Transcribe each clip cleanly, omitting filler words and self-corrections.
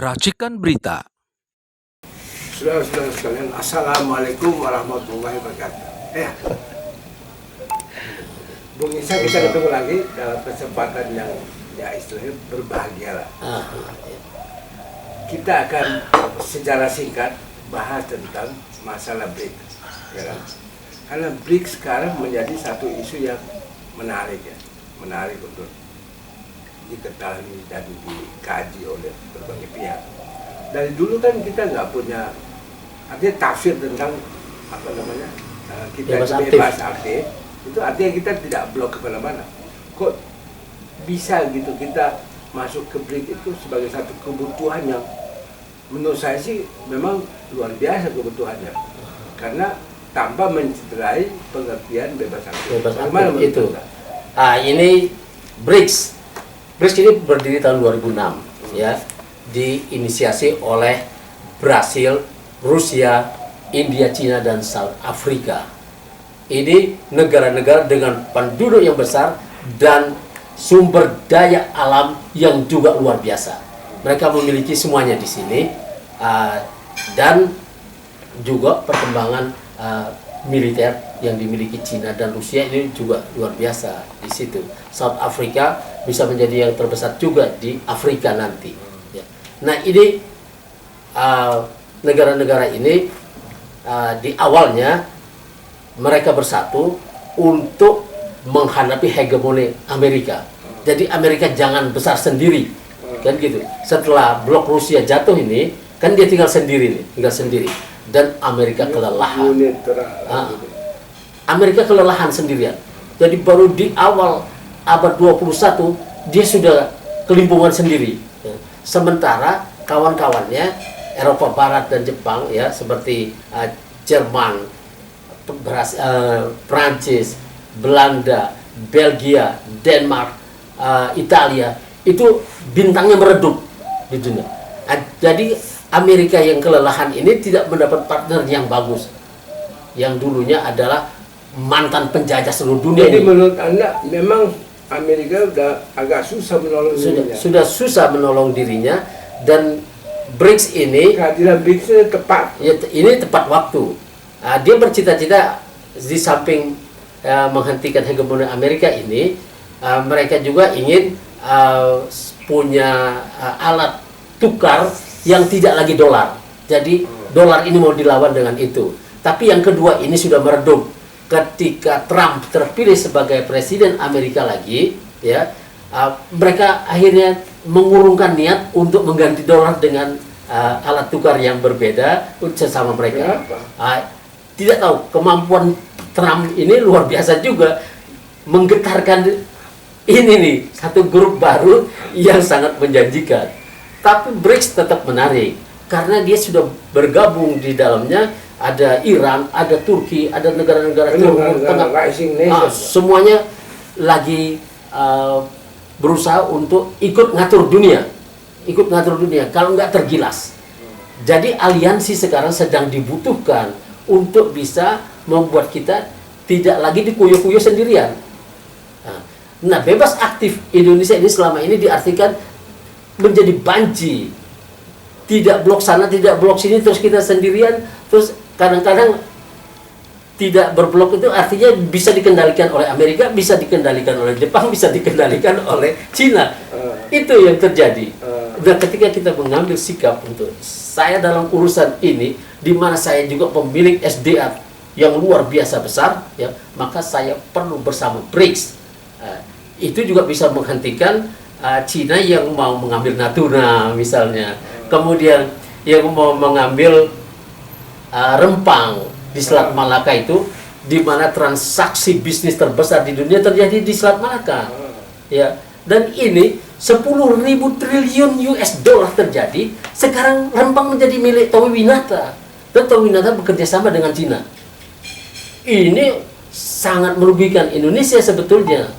Racikan Berita. Saudara-saudara sekalian, Assalamualaikum warahmatullahi wabarakatuh. Bung Isa, kita ketemu lagi dalam kesempatan yang istilahnya berbahagia lah. Kita akan secara singkat bahas tentang masalah BRICS, ya kan? Karena BRICS sekarang menjadi satu isu yang menarik untuk diketahui dan dikaji oleh berbagai pihak. Dari dulu kan kita nggak punya artinya tafsir tentang kita bebas aktif. Itu artinya kita tidak blok kemana-mana. Kok bisa gitu kita masuk ke BRICS itu sebagai satu kebutuhan yang menurut saya sih memang luar biasa kebutuhannya, karena tanpa mencederai pengertian bebas aktif. Bagaimana itu? Ini BRICS ini berdiri tahun 2006, ya, diinisiasi oleh Brasil, Rusia, India, Cina, dan South Africa. Ini negara-negara dengan penduduk yang besar dan sumber daya alam yang juga luar biasa. Mereka memiliki semuanya di sini, dan juga perkembangan militer yang dimiliki Cina dan Rusia ini juga luar biasa di situ. South Africa bisa menjadi yang terbesar juga di Afrika nanti. Ya. Nah, ini negara-negara ini di awalnya mereka bersatu untuk menghadapi hegemoni Amerika. Jadi Amerika jangan besar sendiri, kan gitu. Setelah blok Rusia jatuh ini, kan dia tinggal sendiri, dan Amerika kelelahan. Amerika kelelahan sendirian. Jadi baru di awal abad 21 dia sudah kelimpungan sendiri. Sementara kawan-kawannya Eropa Barat dan Jepang, ya, seperti Jerman, Prancis, Belanda, Belgia, Denmark, Italia, itu bintangnya meredup di dunia. Jadi Amerika yang kelelahan ini tidak mendapat partner yang bagus, yang dulunya adalah mantan penjajah seluruh dunia. Jadi menurut Anda memang Amerika sudah agak susah menolong dirinya. Sudah susah menolong dirinya, dan BRICS ini kehadiran BRICS tepat. Ya, ini tepat waktu. Dia bercita-cita di samping menghentikan hegemoni Amerika ini, mereka juga ingin punya alat tukar yang tidak lagi dolar. Jadi dolar ini mau dilawan dengan itu. Tapi yang kedua ini sudah meredup ketika Trump terpilih sebagai presiden Amerika lagi, ya. Mereka akhirnya mengurungkan niat untuk mengganti dolar dengan alat tukar yang berbeda sesama mereka. Tidak tahu, kemampuan Trump ini luar biasa juga, menggetarkan ini nih, satu grup baru yang sangat menjanjikan. Tapi BRICS tetap menarik karena dia sudah bergabung di dalamnya. Ada Iran, ada Turki, ada negara-negara Timur Tengah, semuanya lagi berusaha untuk ikut ngatur dunia, kalau nggak tergilas. Jadi aliansi sekarang sedang dibutuhkan untuk bisa membuat kita tidak lagi dikuyuh-kuyuh sendirian. Nah, bebas aktif Indonesia ini selama ini diartikan menjadi banci, tidak blok sana, tidak blok sini, terus kita sendirian, terus kadang-kadang tidak berblok itu artinya bisa dikendalikan oleh Amerika, bisa dikendalikan oleh Jepang, bisa dikendalikan oleh Cina. Itu yang terjadi. Dan ketika kita mengambil sikap untuk saya dalam urusan ini, di mana saya juga pemilik SDA yang luar biasa besar, ya, maka saya perlu bersama BRICS. Itu juga bisa menghentikan Cina yang mau mengambil Natuna misalnya, kemudian yang mau mengambil Rempang di Selat Malaka itu, di mana transaksi bisnis terbesar di dunia terjadi di Selat Malaka, ya. Dan ini 10.000 triliun US dollar terjadi. Sekarang Rempang menjadi milik Towi Winata, dan Towi Winata bekerja sama dengan Cina. Ini sangat merugikan Indonesia sebetulnya,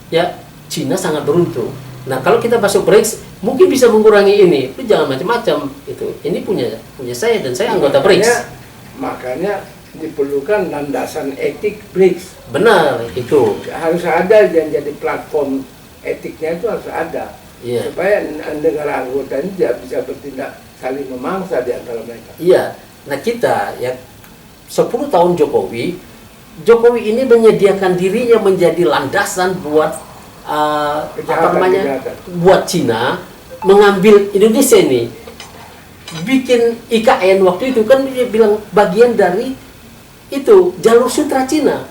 ya. Cina sangat beruntung. Nah, kalau kita masuk BRICS mungkin bisa mengurangi ini. Itu jangan macam-macam itu. Ini punya saya, dan saya anggota BRICS. Makanya diperlukan landasan etik BRICS. Benar, itu harus ada, yang jadi platform etiknya itu harus ada. Iya. Supaya negara anggota ini tidak bisa bertindak saling memangsa di antara mereka. Iya. Nah kita ya 10 tahun Jokowi ini menyediakan dirinya menjadi landasan buat buat Cina mengambil Indonesia ini, bikin IKN waktu itu kan dia bilang bagian dari itu jalur sutra Cina,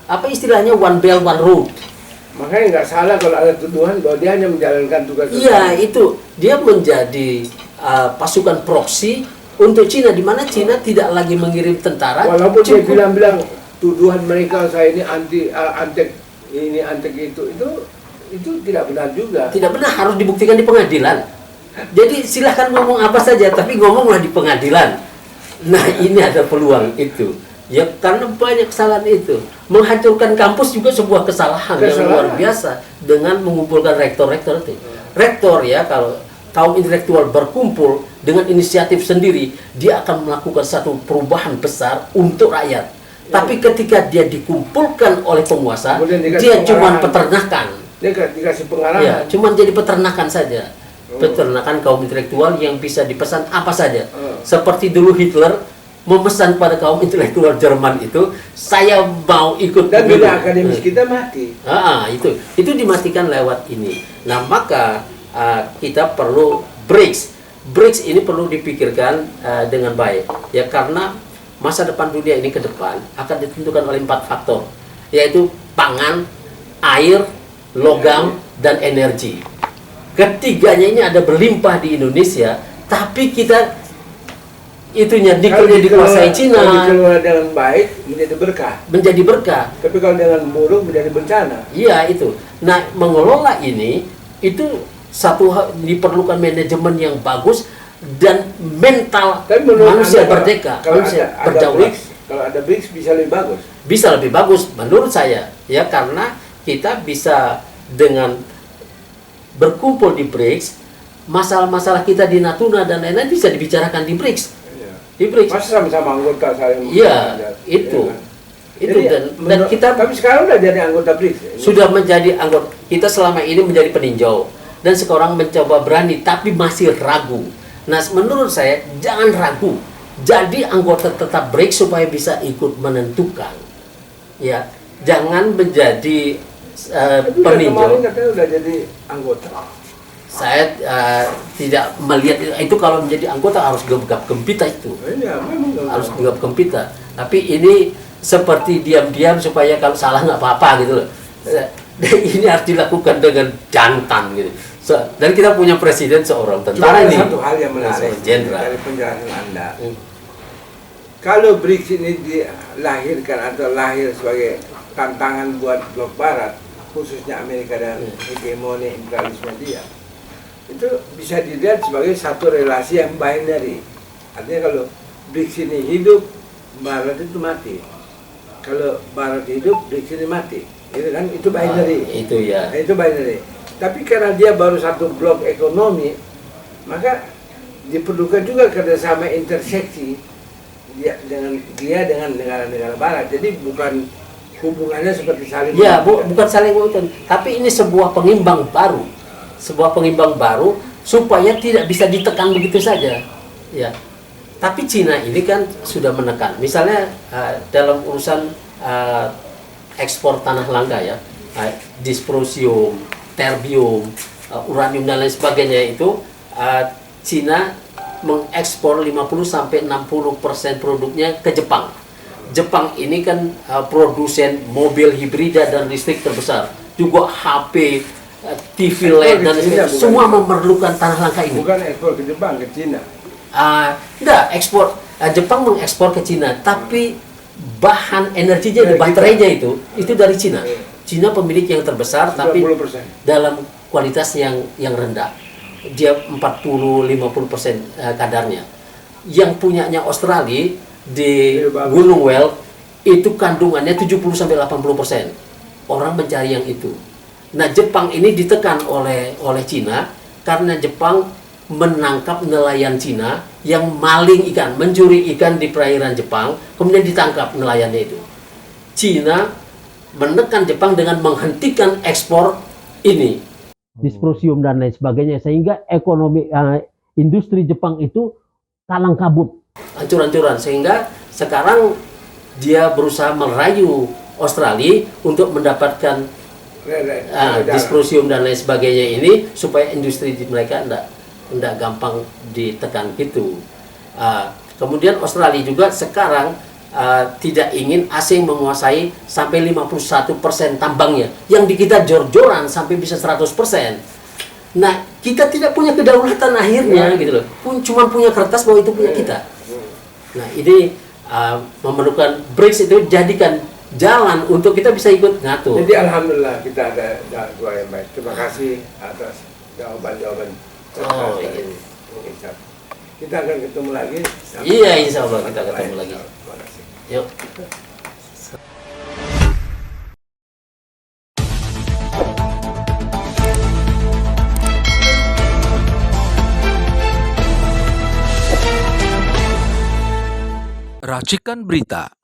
apa istilahnya One Belt One Road. Makanya nggak salah kalau ada tuduhan bahwa dia hanya menjalankan tugas. Iya, itu dia menjadi pasukan proksi untuk Cina, di mana Cina tidak lagi mengirim tentara. Walaupun dia bilang-bilang tuduhan mereka saya ini antek ini antek itu tidak benar juga. Tidak benar, harus dibuktikan di pengadilan. Jadi silahkan ngomong apa saja, tapi ngomonglah di pengadilan. Nah ini ada peluang itu. Ya karena banyak kesalahan itu. Menghancurkan kampus juga sebuah kesalahan yang luar biasa dengan mengumpulkan rektor-rektor itu. Rektor ya, kalau kaum intelektual berkumpul dengan inisiatif sendiri, dia akan melakukan satu perubahan besar untuk rakyat. Tapi ketika dia dikumpulkan oleh penguasa, dia cuma peternakan. Dia dikasih pengarahan. Ya, cuma jadi peternakan saja. Peternakan kaum intelektual yang bisa dipesan apa saja. Seperti dulu Hitler memesan pada kaum intelektual Jerman itu, saya mau ikut dan dunia akademis kita mati. Itu dimatikan lewat ini. Nah maka kita perlu BRICS ini perlu dipikirkan dengan baik ya, karena masa depan dunia ini ke depan akan ditentukan oleh 4 faktor, yaitu pangan, air, logam, dan energi. Ketiganya ini ada berlimpah di Indonesia, tapi kita itunya nikelnya dikuasai Cina. Kalau dikelola dengan baik menjadi berkah. Menjadi berkah. Tapi kalau dengan buruk menjadi bencana. Iya itu. Nah mengelola ini itu diperlukan manajemen yang bagus dan mental manusia merdeka, manusia berdaulat. Kalau ada BRICS bisa lebih bagus. Bisa lebih bagus menurut saya ya, karena kita bisa dengan berkumpul di BRICS, masalah-masalah kita di Natuna dan lain-lain bisa dibicarakan di BRICS. Di BRICS. Masa sama-sama anggota saling. Iya, itu. Ya, kan? Itu jadi, dan kita. Tapi sekarang udah jadi anggota BRICS. Sudah menjadi anggota. Kita selama ini menjadi peninjau dan sekarang mencoba berani, tapi masih ragu. Nah, menurut saya jangan ragu. Jadi anggota tetap BRICS supaya bisa ikut menentukan. Ya, jangan menjadi peninjau. Kemarin katanya udah jadi anggota. Saya tidak melihat itu kalau menjadi anggota harus gegap gempita itu. Ya, harus gegap gempita. Tapi ini seperti diam-diam supaya kalau salah nggak apa-apa gitu loh. Ini harus dilakukan dengan jantan gitu. Dan kita punya presiden seorang tentara ini. Satu hal yang menarik dari penjelasan Anda. Kalau BRICS ini dilahirkan atau lahir sebagai tantangan buat blok barat, khususnya Amerika dan hegemoni imperialisme dia, itu bisa dilihat sebagai satu relasi yang binary. Artinya kalau BRICS ini hidup, barat itu mati. Kalau barat hidup, BRICS ini mati. Itu kan, itu binary. Itu ya. Itu binary. Tapi karena dia baru satu blok ekonomi, maka diperlukan juga kerjasama interseksi dengan negara-negara barat. Jadi bukan hubungannya seperti saling. Ya, bukan saling menguntungkan, tapi ini sebuah pengimbang baru. Sebuah pengimbang baru supaya tidak bisa ditekan begitu saja. Ya. Tapi Cina ini kan sudah menekan. Misalnya dalam urusan ekspor tanah langka ya, dysprosium, terbium, uranium dan lain sebagainya itu, Cina mengekspor 50-60% produknya ke Jepang. Jepang ini kan produsen mobil hibrida dan listrik terbesar, juga HP, TV LED dan semua memerlukan tanah langka ini. Bukan ekspor ke Jepang, ke Cina. Enggak, ekspor Jepang mengekspor ke Cina, tapi bahan energinya, baterainya itu dari Cina. Cina pemilik yang terbesar, 90%. Tapi dalam kualitas yang rendah. Dia 40-50% kadarnya. Yang punyanya Australia di Gunung Well itu kandungannya 70-80%. Orang mencari yang itu. Nah, Jepang ini ditekan oleh Cina karena Jepang menangkap nelayan Cina yang maling ikan, mencuri ikan di perairan Jepang, kemudian ditangkap nelayannya itu. Cina menekan Jepang dengan menghentikan ekspor ini. dysprosium dan lain sebagainya, sehingga ekonomi industri Jepang itu kalang kabut, hancur-hancuran, sehingga sekarang dia berusaha merayu Australia untuk mendapatkan dysprosium dan lain sebagainya ini supaya industri di mereka tidak gampang ditekan gitu. Kemudian Australia juga sekarang tidak ingin asing menguasai sampai 51% tambangnya, yang di kita jor-joran sampai bisa 100%. Nah, kita tidak punya kedaulatan akhirnya gitu loh. Cuma punya kertas bahwa itu punya kita. Nah, ini memerlukan BRICS itu jadikan jalan untuk kita bisa ikut ngatur. Jadi alhamdulillah kita ada dua yang baik. Terima kasih atas jawaban-jawaban. Iya. Kita akan ketemu lagi. Iya, insya Allah kita ketemu lagi. Terima kasih. Yuk. Racikan Berita